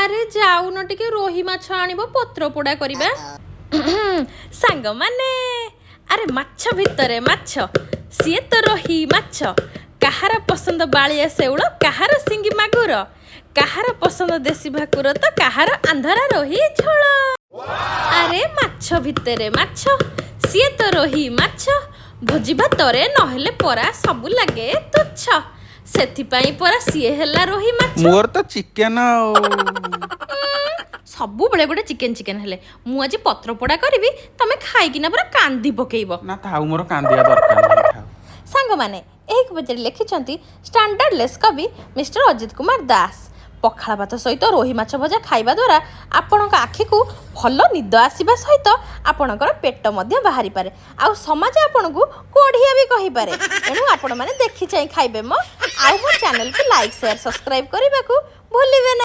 ଆରେ ଯାଉନ ଟିକେ ରୋହି ମାଛ ଆଣିବ ପତ୍ର ପୋଡ଼ା କରିବା। ସାଙ୍ଗମାନେ ଆରେ ମାଛ ଭିତରେ ମାଛ ସିଏ ତ ରୋହି ମାଛ। କାହାର ପସନ୍ଦ ବାଳିଆ ଶେଉଳ, କାହାର ସିଙ୍ଗି ମାଗୁର, କାହାର ପସନ୍ଦ ଦେଶୀ ଭାକୁର ତ କାହାର ଆନ୍ଧରା ରୋହି ଝୋଳ। ଆରେ ମାଛ ଭିତରେ ମାଛ ସିଏ ତ ରୋହି ମାଛ। ଭୋଜି ଭାତରେ ନହେଲେ ପରା ସବୁ ଲାଗେ ତୁଚ୍ଛ। ସେଥିପାଇଁ ପରା ସିଏ ହେଲା ରୋହି ମାଛ। ମୋର ତ ଚିକେନ ସବୁବେଳେ ଗୋଟେ ଚିକେନ ଚିକେନ ହେଲେ ମୁଁ ଆଜି ପତ୍ର ପୋଡ଼ା କରିବି, ତମେ ଖାଇକିନା ପୁରା କାନ୍ଦି ପକେଇବ। ନା ଥାଉ, ମୋର କାନ୍ଦିବା ଦରକାର ନାହିଁ, ଥାଉ। ସାଙ୍ଗମାନେ ଏହି କବିତାରେ ଲେଖିଛନ୍ତି ଷ୍ଟାଣ୍ଡାର୍ଡଲେସ୍ କବି ମିଷ୍ଟର ଅଜିତ କୁମାର ଦାସ। ପଖାଳ ଭାତ ସହିତ ରୋହି ମାଛ ଭଜା ଖାଇବା ଦ୍ୱାରା ଆପଣଙ୍କ ଆଖିକୁ ଭଲ ନିଦ ଆସିବା ସହିତ ଆପଣଙ୍କର ପେଟ ମଧ୍ୟ ବାହାରିପାରେ, ଆଉ ସମାଜ ଆପଣଙ୍କୁ କୋଢ଼ିଆ ବି କହିପାରେ। ଏଣୁ ଆପଣମାନେ ଦେଖି ଚାହିଁ ଖାଇବେ। ଆଉ ମୋ ଚ୍ୟାନେଲକୁ ଲାଇକ୍, ସେୟାର, ସବସ୍କ୍ରାଇବ୍ କରିବାକୁ ଭୁଲିବେ ନାହିଁ।